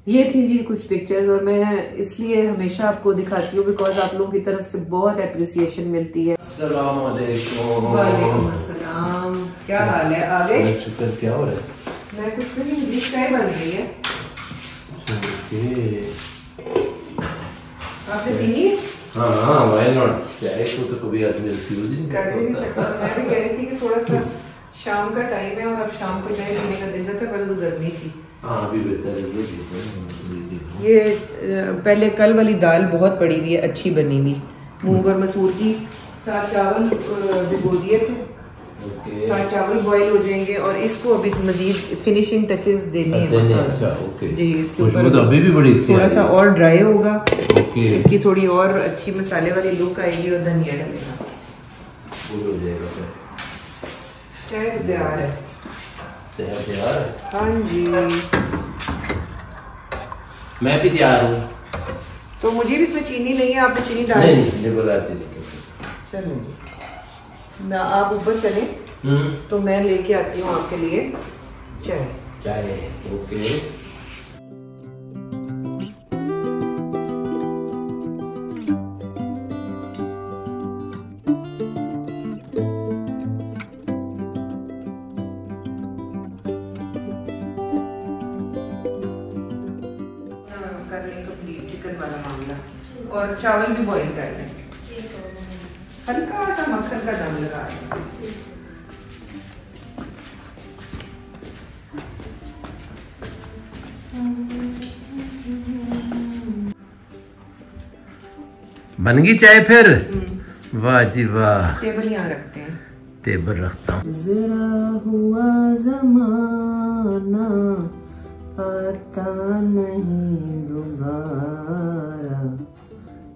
ये थी जी कुछ पिक्चर्स, और मैं इसलिए हमेशा आपको दिखाती हूँ बिकॉज आप लोगों की तरफ से बहुत अप्रिसिएशन मिलती है। अस्सलाम वालेकुम। वालेकुम अस्सलाम, क्या हाल है? आ गए? शुक्र। क्या हो रहा है? मैं कुछ नहीं, चाय बन रही है। आपने पीनी है? हाँ, व्हाई नॉट। चाय को तो कभी आदमी रिफ्यूज नहीं कर ही नहीं सकता। मैं भी कह रही थी कि थोड़ा सा शाम का टाइम है और अब शाम को चाय पीने का दिन जाता है, पहले तो गर्मी थी। हाँ, अभी बेहतर है। ये पहले कल वाली दाल बहुत पड़ी हुई है, अच्छी बनी हुई, मूंग और मसूर की। साथ चावल भिगो दिए थे, साथ चावल बॉईल हो जाएंगे और इसको अभी मजीद फिनिशिंग टचेस देने हैं। अच्छा, ओके जी, इसके ऊपर तो अभी भी बड़ी अच्छी थोड़ा सा और ड्राई होगा। ओके, इसकी थोड़ी और अच्छी मसाले वाली लुक आएगी और धनिया डलेगा, हो जाएगा। चाय तैयार है। तैयार है? हाँ जी, मैं भी तैयार हूँ। तो मुझे भी इसमें चीनी नहीं है, आपने चीनी डाल दी? चलो जी, ना आप ऊपर चले तो मैं लेके आती हूँ आपके लिए चाय। ओके। कर लें कंप्लीट चिकन वाला मामला, और चावल भी बॉईल कर लें। हल्का सा मक्खन का दम लगा दें। बन गई चाय फिर? वाह जी वाह। टेबल यहाँ रखते हैं, टेबल रखता हूँ। जरा हुआ जमाना आता नहीं दोबारा,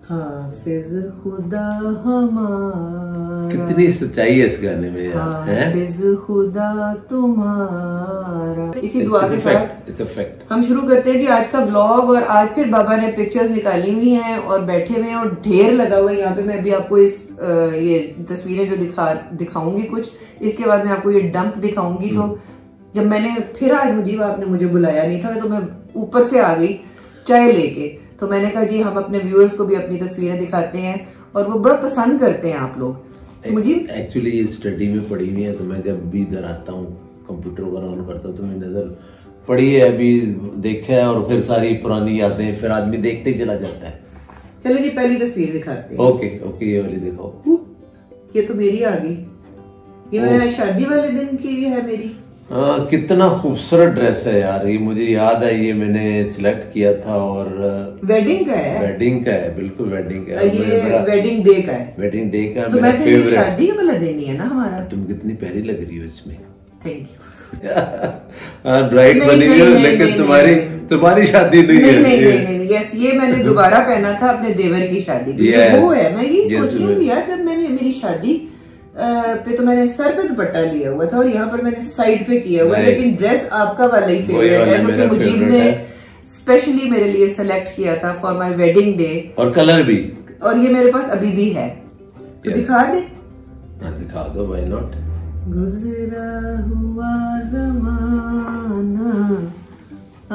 हाफिज खुदा हमारा। कितनी सच्चाई है इस गाने में यार। हाफिज खुदा तुम्हारा। इसी दुआ के साथ हम शुरू करते हैं कि आज का व्लॉग। और आज फिर बाबा ने पिक्चर्स निकाली हुई हैं और बैठे हुए हैं और ढेर लगा हुआ है यहाँ पे। मैं अभी आपको इस ये तस्वीरें जो दिखाऊंगी कुछ, इसके बाद मैं आपको ये डंप दिखाऊंगी। तो जब मैंने फिर आज मुझे आपने मुझे बुलाया नहीं था तो मैं ऊपर से आ गई चाय लेके। तो मैंने कहा जी हम अपने व्यूअर्स को भी अपनी तस्वीरें दिखाते हैं और वो बड़ा पसंद करते हैं आप लोग। मुझे एक्चुअली ये स्टडी में पड़ी हुई है, तो मैं जब भी इधर आता हूँ कंप्यूटर वगैरह ऑन करता हूँ तो मेरी नजर पड़ी है, अभी देखा है और फिर सारी पुरानी यादें फिर आदमी देखते ही चला जाता है। चलो जी पहली तस्वीर दिखाते हैं। ओके, ये वाली दिखाओ। ये तो मेरी आ गई, ये मैंने शादी वाले दिन की है मेरी। कितना खूबसूरत ड्रेस है यार, ये मुझे याद है, ये मैंने सिलेक्ट किया था और वेडिंग का है। वेडिंग का है, बिल्कुल वेडिंग का है। ये वेडिंग डे का है। वेडिंग डे का तो मैं फिर शादी वाला दिन ही है ना हमारा। तुम कितनी प्यारी लग रही हो इसमें। Thank you. ब्राइट बनी हुई हो, लेकिन तुम्हारी शादी नहीं है। नहीं, यस, ये मैंने दोबारा पहना था अपने देवर की शादी पे। वो है, मैं ये सोच रही हूँ यार जब मैंने मेरी शादी पे तो मैंने सर पे दुपट्टा लिया हुआ था और यहाँ पर मैंने साइड पे किया हुआ है, लेकिन ड्रेस आपका वाला ही फेवरेट है क्योंकि मुजीब ने स्पेशली मेरे लिए सेलेक्ट किया था फॉर माय वेडिंग डे, और कलर भी, और ये मेरे पास अभी भी है। तो दिखा दे। दिखा दो, व्हाई नॉट। गुजरा हुआ जमाना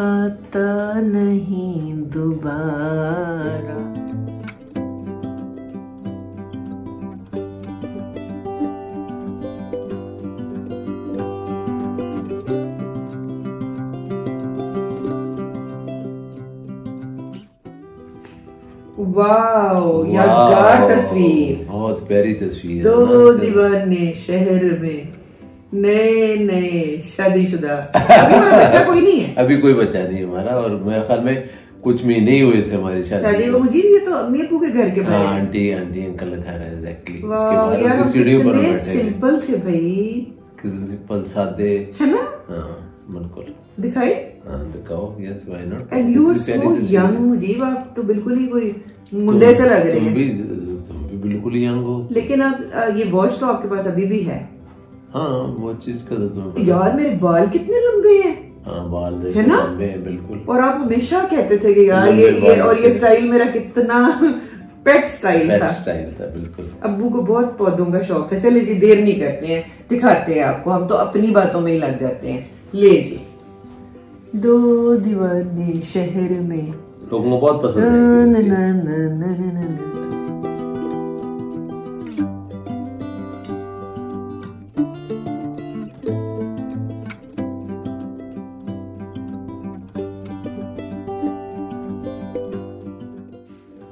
आता नहीं दोबारा। वाओ, यादगार तस्वीर, बहुत प्यारी तस्वीर। दो दीवाने शहर में, नए नए शादीशुदा। अभी हमारा बच्चा कोई नहीं है। अभी कोई बच्चा नहीं हमारा, और मेरे ख्याल में कुछ महीने ही हुए थे हमारी शादी को। मुझे ये तो अम्मी अब्बू के घर के बाहर। हाँ, आंटी अंकल घर है एग्जैक्टली। यार कितने सिंपल थे भाई, सिंपल सादे है ना। हाँ बिल्कुल। दिखाई? हाँ दिखाओ। Yes, why not. And you are so young Mujeeb, आप तो बिल्कुल ही कोई मुंडे से लग रहे हैं। तुम भी बिल्कुल ही यंग हो। लेकिन आप ये वॉच तो आपके पास अभी भी है। हाँ, वो चीज का तो तुम्हें यार मेरे बाल कितने लंबे हैं। हाँ, बाल है ना, लंबे हैं बिल्कुल। और आप हमेशा कहते थे कि यार ये और ये स्टाइल मेरा कितना पेट स्टाइल था बिल्कुल। अब्बू को बहुत पौधों का शौक था। चले जी देर नहीं करते हैं, दिखाते हैं आपको। हम तो अपनी बातों में ही लग जाते हैं। ले जी, दो दीवाने शहर में, लोगों को बहुत पसंद है।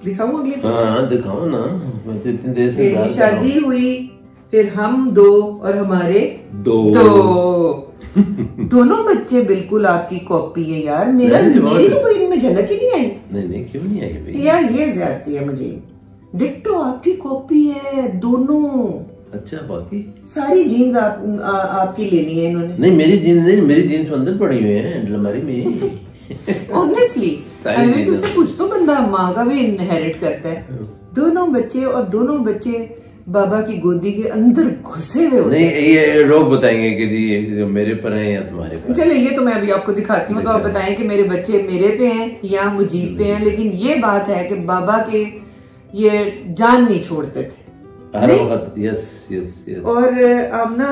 दिखाऊं अगली? हाँ दिखाओ ना, मैं तो इतनी देर से तेरी शादी हुई, फिर हम दो और हमारे दो दोनों बच्चे बिल्कुल आपकी कॉपी है यार। मेरी तो कोई इनमें झलक ही नहीं आई। नहीं क्यों नहीं आई भाई यार, ये ज्यादती है मुझे। डिट्टो आपकी कॉपी है दोनों। अच्छा, बाकी सारी जीन्स आपकी लेनी है इन्होंने। नहीं, मेरी जीन्स नहीं, मेरी जीन्स अंदर पड़ी हुई है अलमारी में। ऑनेस्टली तुझसे कुछ तो बंदा माँ का भी इनहेरिट करता है। दोनों बच्चे और दोनों बच्चे बाबा की गोदी के अंदर घुसे हुए होते हैं। नहीं, ये लोग बताएंगे कि जी मेरे पर हैं या तुम्हारे पर। चले, ये तो मैं अभी आपको दिखाती हूँ, तो आप बताएं कि मेरे बच्चे मेरे पे हैं या मुजीब पे हैं। लेकिन ये बात है कि बाबा के ये जान नहीं छोड़ते थे हर वक्त। यस। और आमना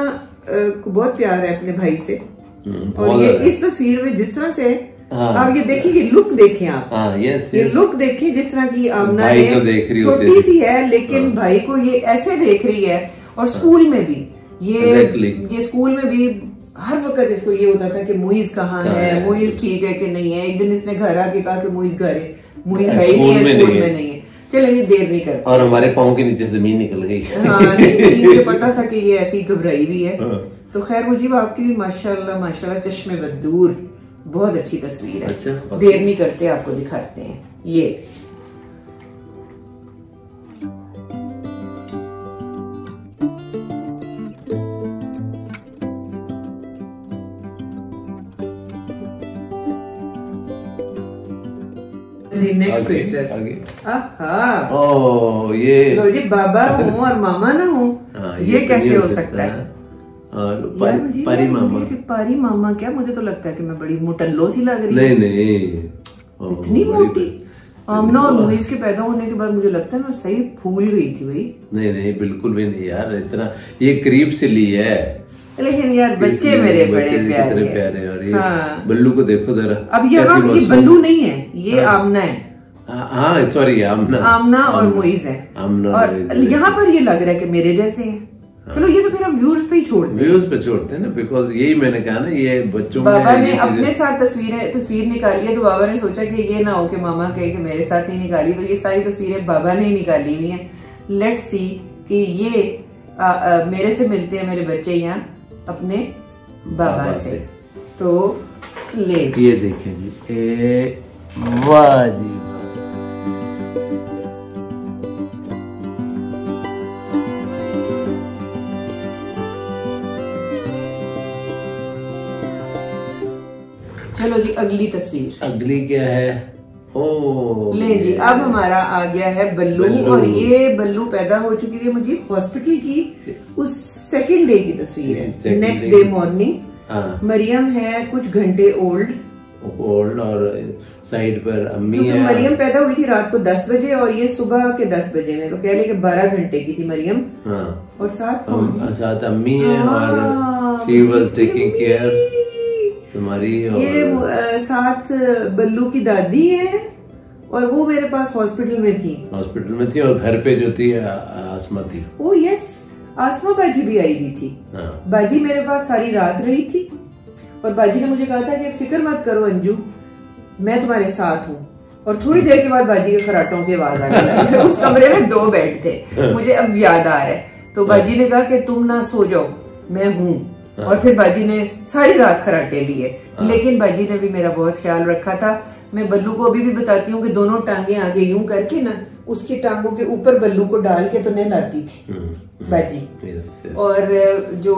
को बहुत प्यार है अपने भाई से। और ये इस तस्वीर में जिस तरह से आप ये देखिए, लुक देखें आप। यस, ये लुक देखें जिस तरह की आमना है, छोटी सी है लेकिन भाई को ये ऐसे देख रही है। और स्कूल में भी ये स्कूल में भी हर वक्त इसको ये होता था कि मुइज कहाँ है, मुइज ठीक है कि नहीं है। एक दिन इसने घर आके कहा कि मुइज घर है, मुइज है ही नहीं है, स्कूल में नहीं है। चलेंगे, देर नहीं करते। और हमारे पाँव के नीचे जमीन निकल गई। नहीं, मुझे पता था कि ये ऐसी घबराई भी है। तो खैर मुझीब, आपकी भी माशाल्लाह माशाल्लाह चश्मे बदूर, बहुत अच्छी तस्वीर है। अच्छा, देर नहीं करते, आपको दिखाते हैं ये। नेक्स्ट पिक्चर आगे। ये लो जी, बाबा हूँ और मामा ना हूँ, ये कैसे हो सकता है? और पारी मामा क्या? मुझे तो लगता है कि मैं बड़ी मोटल्लो सी लग रही हूँ। नहीं इतनी मोटी। आमना और मुइज के पैदा होने के बाद मुझे लगता है मैं सही फूल गई थी भाई। नहीं बिल्कुल भी नहीं यार, इतना ये करीब से ली है। लेकिन यार बच्चे मेरे बड़े प्यारे। और ये बल्लू को देखो जरा। अब यहाँ ये बल्लू नहीं है, ये आमना है। हाँ सॉरी, आमना और मुइज है। और यहाँ पर ये लग रहा है कि मेरे जैसे हैं। चलो, ये तो फिर हम व्यूअर्स पे ही छोड़ते हैं ना, बिकॉज यही मैंने कहा ना, ये बच्चों बाबा ने अपने साथ तस्वीर निकाली है। तो बाबा ने सोचा कि ये ना हो कि मामा कहे कि मेरे साथ नहीं निकाली, तो ये सारी तस्वीरें बाबा ने ही निकाली हुई हैं। लेट्स सी कि ये मेरे से मिलते हैं मेरे बच्चे यहाँ अपने बाबा से। तो ले ये देखें जी, वाह जी। चलो जी, अगली तस्वीर। अगली क्या है? ले जी, अब हमारा आ गया है बल्लू। और ये बल्लू पैदा हो चुकी है मुझे हॉस्पिटल की उस सेकंड डे की तस्वीर है। नेक्स्ट डे मॉर्निंग मरियम है कुछ घंटे ओल्ड और साइड पर अम्मी है। मरियम पैदा हुई थी रात को 10 बजे और ये सुबह के 10 बजे में, तो कह ले कि 12 घंटे की थी मरियम। और साथ अम्मी है और शी वाज टेकिंग केयर तुम्हारी। ये साथ बल्लू की दादी है और वो मेरे पास हॉस्पिटल में थी। और घर पे जो थी आसमा थी। ओ यस, आसमा बाजी भी आई हुई थी। बाजी मेरे पास सारी रात रही थी और बाजी ने मुझे कहा था कि फिक्र मत करो अंजू, मैं तुम्हारे साथ हूँ। और थोड़ी देर के बाद बाजी के खराटों की आवाज आने लगी। उस कमरे में 2 बेड थे, मुझे अब याद आ रहा है। तो बाजी ने कहा कि तुम ना सो जाओ, मैं हूँ। और फिर बाजी ने सारी रात खराटे लिए, लेकिन बाजी ने भी मेरा बहुत ख्याल रखा था। मैं बल्लू को अभी भी बताती हूँ कि दोनों टांगे आगे यूं करके ना उसकी टांगों के ऊपर बल्लू को डाल के तो नहलाती थी बाजी। और जो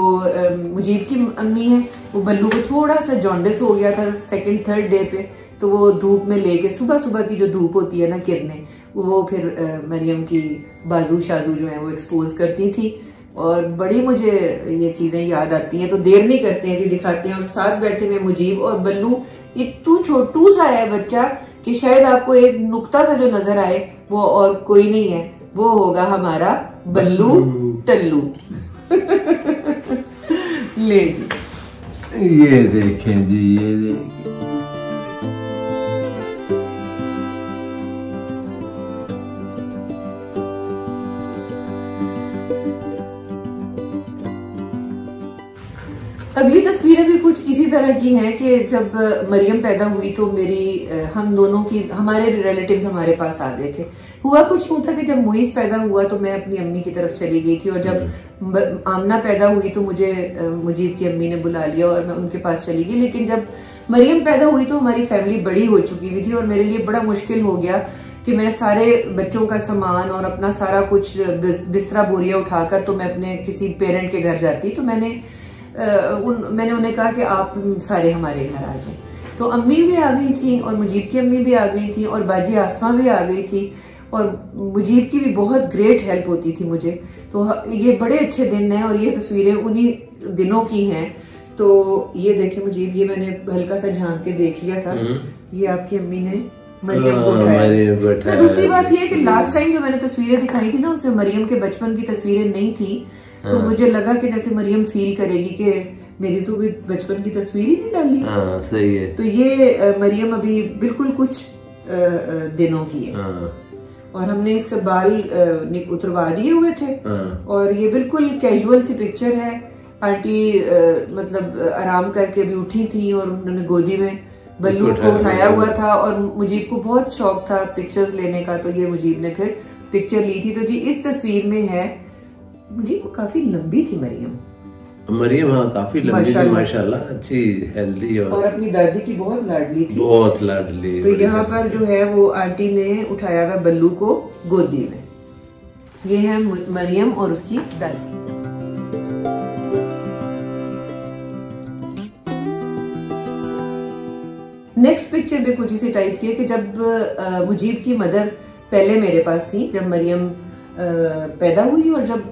मुजीब की अम्मी है वो बल्लू को थोड़ा सा जॉन्डिस हो गया था सेकंड थर्ड डे पे, तो वो धूप में लेके सुबह की जो धूप होती है ना किरणें, वो फिर मरियम की बाजू शाजू जो है वो एक्सपोज करती थी। और बड़ी मुझे ये चीजें याद आती हैं। तो देर नहीं करते हैं जी, दिखाते हैं। और साथ बैठे हुए मुजीब और बल्लू, इतू छोटू सा है बच्चा कि शायद आपको एक नुक्ता सा जो नजर आए वो और कोई नहीं है, वो होगा हमारा बल्लू टल्लू। ले जी, ये देखें जी, ये देखें। अगली तस्वीरें भी कुछ इसी तरह की हैं कि जब मरियम पैदा हुई तो हम दोनों की हमारे रिलेटिव्स हमारे पास आ गए थे। हुआ कुछ यूं था कि जब मुईस पैदा हुआ तो मैं अपनी अम्मी की तरफ चली गई थी, और जब आमना पैदा हुई तो मुझे मुजीब की अम्मी ने बुला लिया और मैं उनके पास चली गई। लेकिन जब मरियम पैदा हुई तो हमारी फैमिली बड़ी हो चुकी हुई थी और मेरे लिए बड़ा मुश्किल हो गया कि मैं सारे बच्चों का सामान और अपना सारा कुछ बिस्तरा बोरिया उठाकर तो मैं अपने किसी पेरेंट के घर जाती। तो मैंने उन्हें कहा कि आप सारे हमारे घर आ जाएं। तो अम्मी भी आ गई थी और मुजीब की अम्मी भी आ गई थी और बाजी आसमा भी आ गई थी, और मुजीब की भी बहुत ग्रेट हेल्प होती थी मुझे। तो ये बड़े अच्छे दिन हैं और ये तस्वीरें उन्हीं दिनों की हैं। तो ये देखें मुजीब, ये मैंने हल्का सा झांक के देख लिया था, ये आपकी अम्मी ने मरियम को उठाया। तो दूसरी बात ये है कि लास्ट टाइम जो मैंने तस्वीरें दिखाई थी ना, उसमें मरियम के बचपन की तस्वीरें नहीं थी। तो मुझे लगा कि जैसे मरियम फील करेगी कि मेरी तो कोई बचपन की तस्वीर ही नहीं डाली। सही है। तो ये मरियम अभी बिल्कुल कुछ दिनों की है और हमने इसके बाल उतरवा दिए हुए थे और ये बिल्कुल कैजुअल सी पिक्चर है। आंटी मतलब आराम करके भी उठी थी और उन्होंने गोदी में बल्लू को उठाया हुआ था और मुजीब को बहुत शौक था पिक्चर्स लेने का, तो ये मुजीब ने फिर पिक्चर ली थी। तो जी इस तस्वीर में है मुजीब को काफी लंबी थी मरियम, हाँ काफी लंबी थी माशाल्लाह, अच्छी हेल्दी और अपनी दादी की बहुत लाडली थी, बहुत लाडली। तो यहाँ पर जो है वो आंटी ने उठाया हुआ बल्लू को गोदी में। ये है मरियम और उसकी दादी। नेक्स्ट पिक्चर भी कुछ इसी टाइप की है कि जब मुजीब की मदर पहले मेरे पास थी, जब मरियम पैदा हुई और जब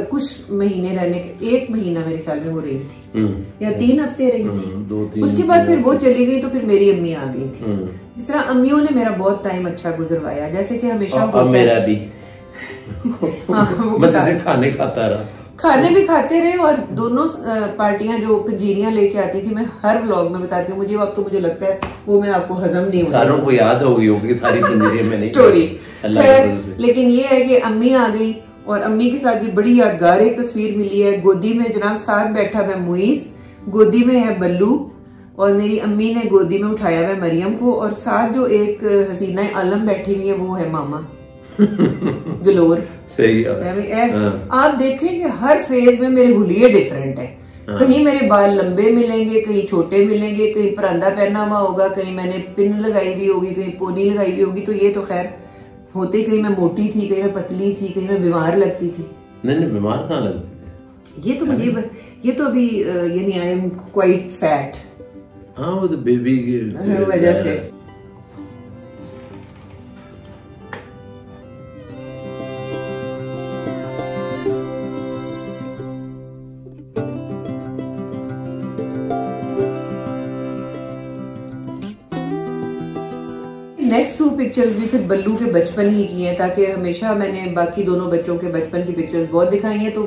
कुछ महीने रहने के, 1 महीना मेरे ख्याल में वो रही थी या 3 हफ्ते रही थी। उसके बाद फिर वो चली गई तो फिर मेरी अम्मी आ गई थी। इस तरह अम्मियों ने मेरा बहुत टाइम अच्छा गुजरवाया, जैसे कि हमेशा होता है। मेरा भी मतलब खाने खाता रहा, खाने भी खाते रहे और दोनों पार्टियां जो पंजीरियां लेके आती थी मैं हर व्लॉग में बताती हूँ। मुझे अब तो मुझे लगता है वो मैं आपको हजम नहीं होगा, सारों को याद होगी सारी पंजीरियां मैंने स्टोरी। लेकिन ये है कि अम्मी आ गई और अम्मी के साथ भी बड़ी यादगार एक तस्वीर मिली है। गोदी में जनाब साथ बैठा हुआ मुईस, गोदी में है बल्लू और मेरी अम्मी ने गोदी में उठाया हुआ मरियम को, और साथ जो एक हसीना आलम बैठी हुई है वो है मामा गलोर। सही है। आप देखें कि हर फेज में मेरे हुलिये डिफरेंट है। कहीं मेरे बाल लंबे मिलेंगे, कहीं छोटे मिलेंगे, कहीं परांदा पहना हुआ होगा, कहीं मैंने पिन लगाई हुई होगी, कहीं पोनी लगाई हुई होगी। तो ये तो खैर होते, कहीं मैं मोटी थी, कहीं मैं पतली थी, कहीं मैं बीमार लगती थी। नहीं बीमार कहाँ लगती थी? ये तो मुझे ये तो अभी यानी आई एम क्वाइट फैट। हाँ वो तो बेबी की वजह से। नेक्स्ट 2 पिक्चर्स भी फिर बल्लू के बचपन ही की हैं, ताकि हमेशा मैंने बाकी दोनों बच्चों के बचपन की पिक्चर्स बहुत दिखाई हैं। तो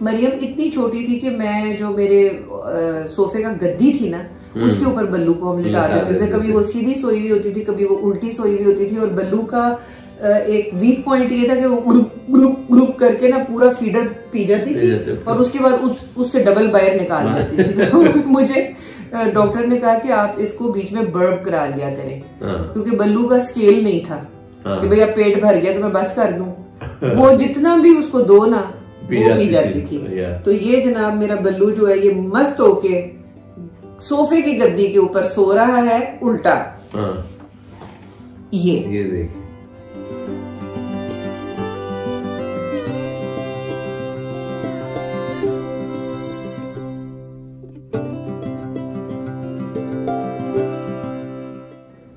मरियम इतनी छोटी थी कि मैं जो मेरे सोफे का गद्दी थी ना उसके ऊपर बल्लू को हम लिटा देते थे। कभी वो सीधी सोई हुई होती थी, कभी वो उल्टी सोई हुई होती थी, और बल्लू का एक वीक पॉइंट ये था कि वो ग्रुप ग्रुप करके ना पूरा फीडर पी जाती थी और उसके बाद उससे डबल बायर निकाल देती थी। तो मुझे डॉक्टर ने कहा कि आप इसको बीच में बर्प करा लिया करें, क्योंकि बल्लू का स्केल नहीं था कि भैया पेट भर गया तो मैं बस कर दूं। वो जितना भी उसको दो ना वो पी जाती थी। तो ये जनाब मेरा बल्लू जो है ये मस्त होके सोफे की गद्दी के ऊपर सो रहा है उल्टा। ये देख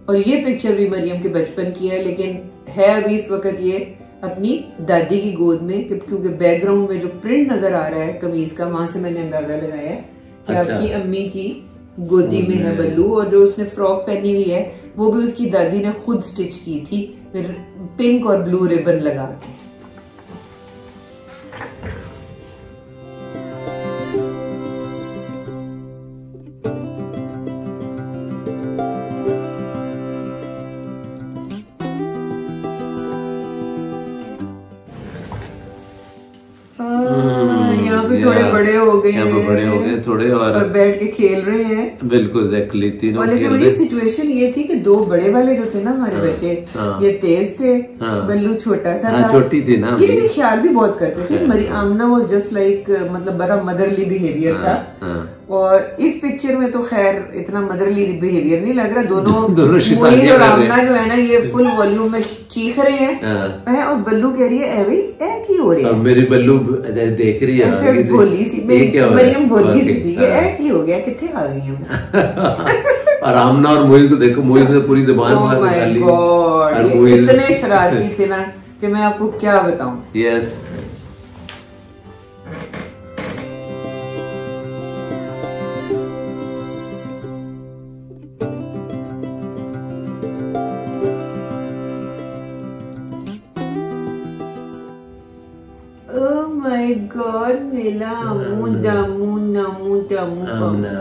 और ये पिक्चर भी मरियम के बचपन की है, लेकिन है अभी इस वक्त ये अपनी दादी की गोद में, क्योंकि बैकग्राउंड में जो प्रिंट नजर आ रहा है कमीज का, वहां से मैंने अंदाजा लगाया है कि आपकी अम्मी की गोदी में है बल्लू। और जो उसने फ्रॉक पहनी हुई है वो भी उसकी दादी ने खुद स्टिच की थी, फिर पिंक और ब्लू रिबन लगा के। थोड़े बड़े हो गए हैं, बड़े हो गए थोड़े, और बैठ के खेल रहे हैं। बिल्कुल एग्जैक्टली तीनों। और लेकिन मेरी सिचुएशन ये थी कि दो बड़े वाले जो थे ना हमारे बच्चे, ये तेज थे, बल्लू छोटा सा था, छोटी थी ना, ये लेकिन ख्याल भी बहुत करते थे। मरी आमना वाज जस्ट लाइक मतलब बड़ा मदरली बिहेवियर था। और इस पिक्चर में तो खैर इतना मदरली बिहेवियर नहीं लग रहा। दोनों मोइज और आमना जो है ना ये फुल वॉल्यूम में चीख रहे हैं, और बल्लू कह रही है की हो रही है। मेरी बल्लू देख रही है भोली सी, मरियम भोली सी थी, की हो गया, कितने आ गई हैं। और आमना और मोइज को देखो, मोइज ने पूरी जुबान बाहर निकाली, ये इतने शरारती थे ना कि मैं आपको क्या बताऊं। यस माय गॉड, मेला मुंडा मुंडा मुंडा मुंडा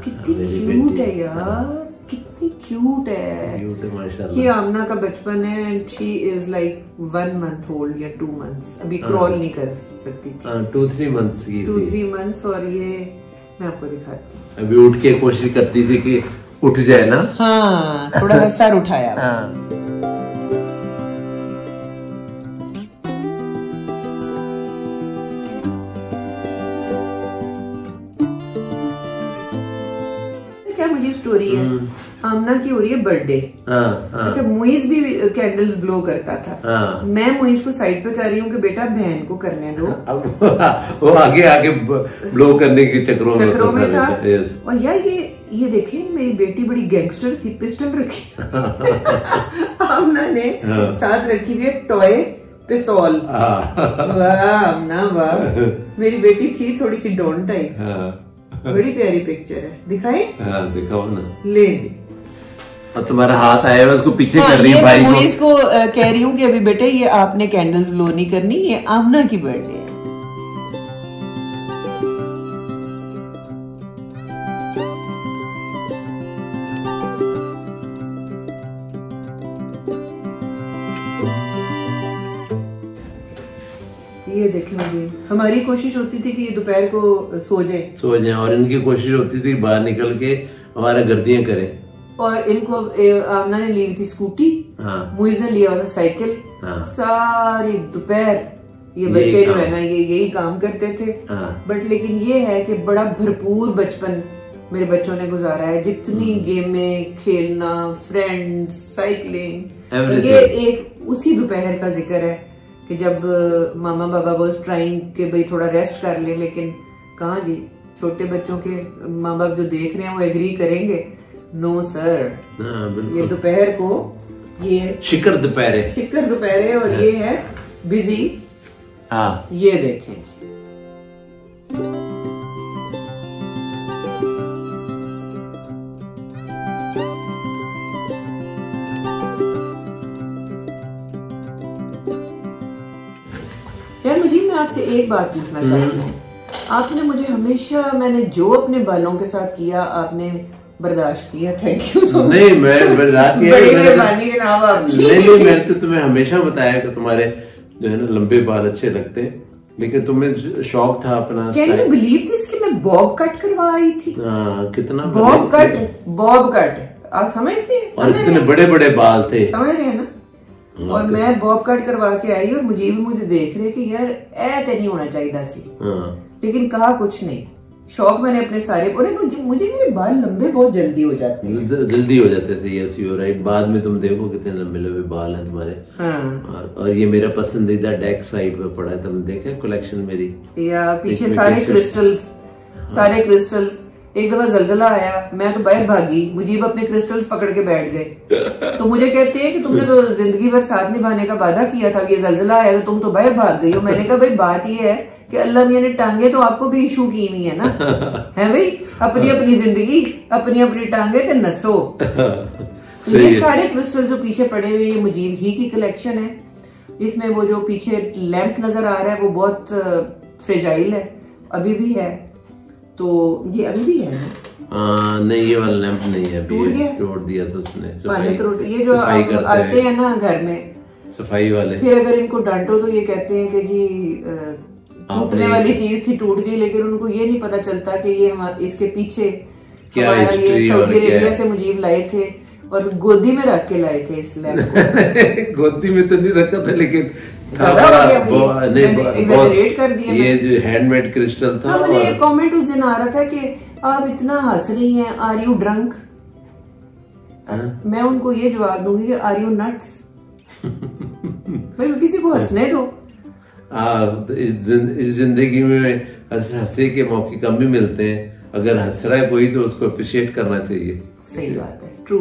कितनी क्यूट है यार, कितनी क्यूट है माशाल्लाह। ये आमना का बचपन है and she is like 1 month old या 2 months, अभी क्रॉल नहीं कर सकती थी, 2-3 months की थी, 2-3 months। और ये मैं आपको दिखाती हूँ, अभी उठ के कोशिश करती थी कि उठ जाए ना, हाँ थोड़ा सा सर उठाया। क्या मुझे स्टोरी है, आमना की हो रही है बर्थडे। अच्छा, मुइज भी कैंडल्स ब्लो करता था, मैं मुइज को साइड पे कर रही हूँ कि बेटा बहन को करने दो। वो आगे आगे ब्लो करने के चक्रों में था। और यार ये देखे, मेरी बेटी बड़ी गैंगस्टर थी, पिस्टल रखी आमना ने साथ रखी हुई है टॉय पिस्तौल। वाह आमना वाह, मेरी बेटी थी थोड़ी सी डॉन टाइप। बड़ी प्यारी पिक्चर है, दिखाई? हाँ दिखाओ ना, ले जी। और तुम्हारा हाथ आया उसको पीछे कर रही है भाई को। मैं इसको कह रही हूँ कि अभी बेटे ये आपने कैंडल्स ब्लो नहीं करनी, ये आमना की बर्थडे है। ये देखें, मुझे हमारी कोशिश होती थी कि ये दोपहर को सो जाए, और इनकी कोशिश होती थी बाहर निकल के हमारा गर्दियां करे। और इनको आमना ने ली हुई थी स्कूटी, मुइज ने लिया हुआ था साइकिल। सारी दोपहर ये बच्चे जो है ना ये यही काम करते थे। बट लेकिन ये है कि बड़ा भरपूर बचपन मेरे बच्चों ने गुजारा है, जितनी गेमें खेलना, फ्रेंड्स, साइकिलिंग, ये एक उसी दोपहर का जिक्र है कि जब मामा बाबा वाज ट्राइंग कि भाई थोड़ा रेस्ट कर ले, लेकिन कहाँ जी, छोटे बच्चों के माँ बाप जो देख रहे हैं वो एग्री करेंगे, नो सर, ये दोपहर को ये शिकर दोपहर है और ये है बिजी। ये देखें, यार मुझे, मैं आपसे एक बात पूछना चाहती हूँ। आपने मुझे हमेशा, मैंने जो अपने बालों के साथ किया आपने बर्दाश्त किया, थैंक यू सो मच। नहीं मैं बर्दाश्त किया, बड़ी मेहरबानी जनाब आपकी। नहीं मैंने तो तुम्हें हमेशा बताया कि तुम्हारे जो है ना लंबे बाल अच्छे लगते हैं, लेकिन तुम्हें शौक था अपना। कैन यू बिलीव दिस कि मैं बॉब कट करवा आई थी? कितना बॉब कट आप समझते हैं? और इतने बड़े बड़े बाल थे, समझ रहे हैं ना। और मैं बॉब कट करवा के आई और मुझे देख रहे कि यार ऐसे नहीं होना चाहिए सी, लेकिन कहा कुछ नहीं। शौक मैंने अपने सारे, मुझे मेरे बाल लंबे बहुत जल्दी हो जाते थे। Yes you right. बाद में तुम देखो कितने लंबे लंबे बाल हैं तुम्हारे। और ये मेरा पसंदीदा डेक साइड पे पड़ा है, तुमने देखा कलेक्शन मेरी, या पीछे सारे क्रिस्टल्स। एक दफा जलजला आया, मैं तो बाहर भागी, मुजीब अपने क्रिस्टल्स पकड़ के बैठ गए। तो मुझे कहते हैं कि तुमने तो जिंदगी भर साथ निभाने का वादा किया था, ये जलजला आया तो तुम तो बाहर भाग गई हो। मैंने कहा भाई बात ये है कि अल्लाह मियां ने टांगे तो आपको भी इशू की हुई है ना, है भाई, अपनी अपनी जिंदगी, अपनी अपनी टांगे ते नसो। ये सारे क्रिस्टल जो पीछे पड़े हुए, ये मुजीब ही की कलेक्शन है। इसमें वो जो पीछे लैंप नजर आ रहा है वो बहुत फ्रेजाइल है, अभी भी है। तो ये अभी भी है ना? नहीं ये वाला लैंप नहीं है, अभी तोड़ दिया था उसने। ये जो आते हैं ना घर में सफाई वाले, फिर अगर इनको डांटो तो ये कहते हैं कि जी टूटने वाली चीज थी, टूट गई, लेकिन उनको ये नहीं पता चलता कि ये इसके पीछे क्या ये सऊदी अरेबिया से मुजीब लाए थे और गोदी में रख के लाए थे इस लैम्प को। गोदी में तो नहीं रखा था, लेकिन एग्जैजरेट कर दिया। ये जो हैंडमेड क्रिस्टल था। मुझे एक कमेंट उस दिन आ रहा था कि आप इतना हंस रही हैं, आर यू ड्रंक? मैं उनको ये जवाब दूंगी कि आर यू नट्स? भाई किसी को हंसने दो। तो इस जिंदगी में हंसे के मौके कम भी मिलते हैं, अगर हंस रहा है कोई तो उसको अप्रिशिएट करना चाहिए। सही बात है, ट्रू।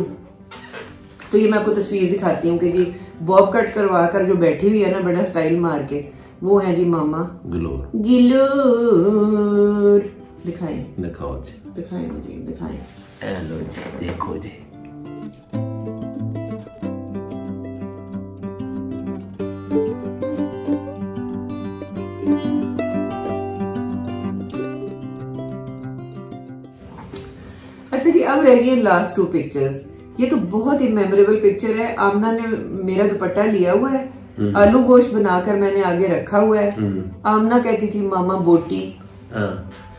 तो ये मैं आपको तस्वीर दिखाती हूँ कि जी बॉब कट करवा कर जो बैठी हुई है ना बड़ा स्टाइल मार के, वो है जी मामा ग्लोर। गिलोर। दिखाएं, दिखाओ जी, दिखाएं मुझे, दिखाएं। हेलो जी, देखो जी। अच्छा जी, अब रह गई लास्ट 2 पिक्चर्स। ये तो बहुत ही मेमोरेबल पिक्चर है। आमना ने मेरा दुपट्टा लिया हुआ है, आलू गोश्त बनाकर मैंने आगे रखा हुआ है। आमना कहती थी मामा बोटी,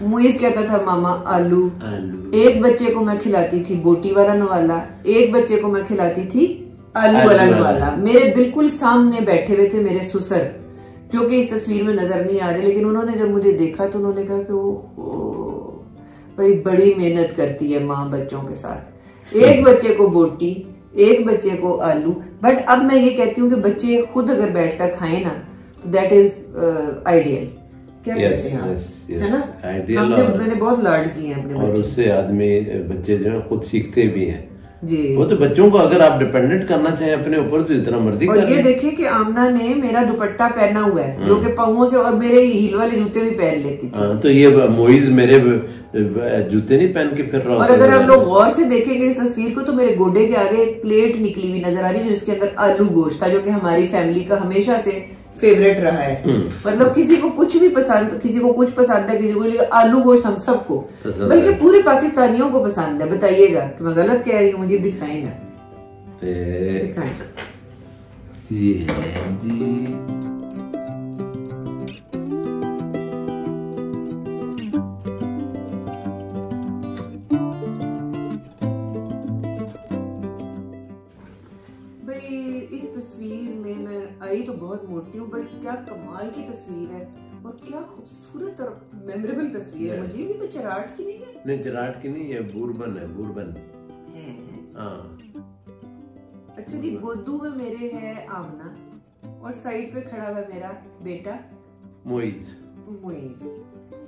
मुइज कहता था मामा आलू। एक बच्चे को मैं खिलाती थी बोटी वाला नवाला, एक बच्चे को मैं खिलाती थी आलू वाला नवाला। मेरे बिल्कुल सामने बैठे हुए थे मेरे ससुर, जो कि इस तस्वीर में नजर नहीं आ रहे, लेकिन उन्होंने जब मुझे देखा तो उन्होंने कहा कि ओ भाई बड़ी मेहनत करती है माँ बच्चों के साथ। एक बच्चे को बोटी, एक बच्चे को आलू। बट अब मैं ये कहती हूँ कि बच्चे खुद अगर बैठकर खाएं ना तो दैट इज आइडियल। क्या कहते हैं आप? है ना, आइडियल। मैंने बहुत लाड किए हैं अपने और उससे आदमी बच्चे जो है खुद सीखते भी हैं जी। वो तो बच्चों को अगर आप डिपेंडेंट करना चाहें अपने ऊपर तो जितना मर्जी और ये देखिए कि आमना ने मेरा दुपट्टा पहना हुआ है जो कि पाँवों से, और मेरे हील वाले जूते भी पहन लेती थी। तो ये मोइज मेरे जूते नहीं पहन के फिर रहा। और अगर आप लोग गौर से देखेंगे इस तस्वीर को तो मेरे गोडे के आगे एक प्लेट निकली हुई नजर आ रही है जिसके अंदर आलू गोश्त था, जो कि हमारी फैमिली का हमेशा से फेवरेट रहा है। मतलब किसी को कुछ भी पसंद, किसी को कुछ पसंद है, किसी को, लेकिन आलू गोश्त हम सबको, बल्कि पूरे पाकिस्तानियों को पसंद है। बताइएगा कि मैं गलत कह रही हूँ, मुझे दिखाएगा, दिखाएगा। ये जी इस तस्वीर में मैं आई तो बहुत मोटी हूँ, बट क्या कमाल की तस्वीर है और क्या खूबसूरत और मेमोरेबल तस्वीर है। मुझे भी तो चराट की नहीं है। नहीं, चराट की नहीं है, बूरबन है, बूरबन है। हाँ। अच्छा जी, गोदू में मेरे है आमना और साइड पे खड़ा हुआ मेरा बेटा मोइज।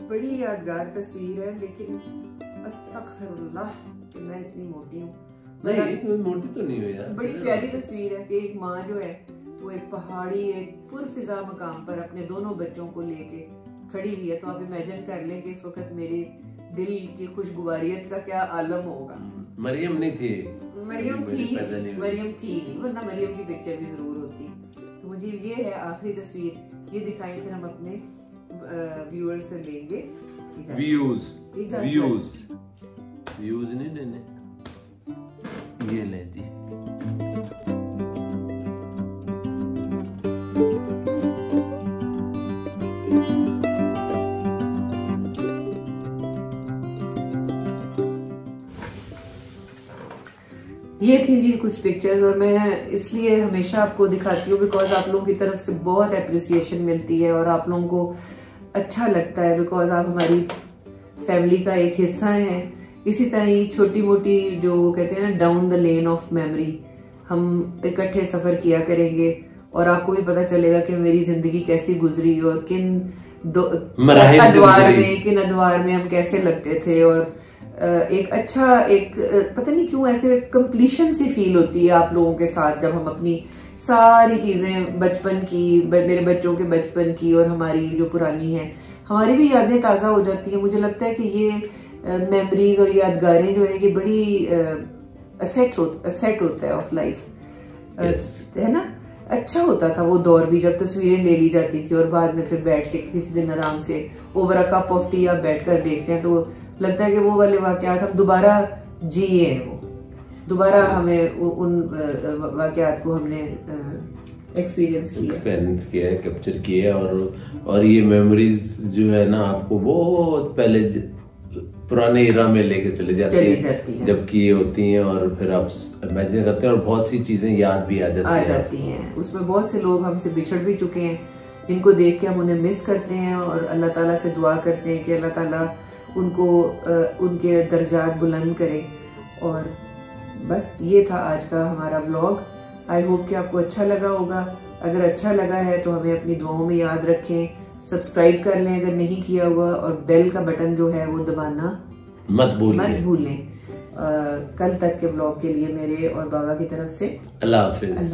बड़ी यादगार तस्वीर है, लेकिन अस्तगफिरुल्लाह कि मैं इतनी मोटी हूँ। नहीं, मोटी तो नहीं हो यार। बड़ी प्यारी तस्वीर है कि एक माँ जो है वो एक पहाड़ी, एक पुरफिजा मकाम पर अपने दोनों बच्चों को लेके खड़ी हुई है। तो आप इमेजिन कर लें कि इस वक्त मेरे दिल की खुशगवारियत का क्या आलम होगा। मरियम नहीं थी, मरियम थी नहीं, वरना मरियम की पिक्चर भी जरूर होती। तो मुझे ये है आखिरी तस्वीर, ये दिखाई, फिर हम अपने व्यूअर्स से लेंगे व्यूज नहीं लेने। ये ले दी। ये थी जी कुछ पिक्चर्स, और मैं इसलिए हमेशा आपको दिखाती हूँ बिकॉज आप लोगों की तरफ से बहुत एप्रिसिएशन मिलती है और आप लोगों को अच्छा लगता है, बिकॉज आप हमारी फैमिली का एक हिस्सा हैं। इसी तरह ही छोटी मोटी जो वो कहते हैं ना down the lane of memory, हम इकट्ठे सफर किया करेंगे और आपको भी पता चलेगा कि मेरी जिंदगी कैसी गुजरी और किन अदवार में हम कैसे लगते थे। और एक अच्छा, एक पता नहीं क्यों ऐसे कंप्लीशन सी फील होती है आप लोगों के साथ जब हम अपनी सारी चीजें बचपन की, मेरे बच्चों के बचपन की और हमारी जो पुरानी है, हमारी भी यादें ताज़ा हो जाती है। मुझे लगता है कि ये मेमोरीज और यादगारें जो है ये बड़ी असेट होता है ऑफ लाइफ, है ना। अच्छा होता था वो दौर भी जब तस्वीरें ले ली जाती थी और बाद में फिर बैठ के किसी दिन आराम से over a cup of T आप बैठ कर देखते हैं तो लगता है कि वो वाले वाकयात हम दोबारा जिए हैं, वो दोबारा हमें उन वाकयात को हमने एक्सपीरियंस किया है, कैप्चर किया है। और ये मेमोरीज जो है ना आपको बहुत पहले पुराने इरा में लेके चले जाती है जबकि ये होती हैं, और फिर आप इमेजिन करते हैं और बहुत सी चीजें याद भी आ जाती हैं। उसमें बहुत से लोग हमसे बिछड़ भी चुके हैं, जिनको देख के हम उन्हें मिस करते हैं और अल्लाह ताला से दुआ करते हैं कि अल्लाह ताला उनको उनके दर्जात बुलंद करे। और बस ये था आज का हमारा व्लॉग। आई होप कि आपको अच्छा लगा होगा। अगर अच्छा लगा है तो हमें अपनी दुआओं में याद रखें, सब्सक्राइब कर लें अगर नहीं किया हुआ, और बेल का बटन जो है वो दबाना मत भूलें। कल तक के व्लॉग के लिए मेरे और बाबा की तरफ से अल्लाह हाफिज।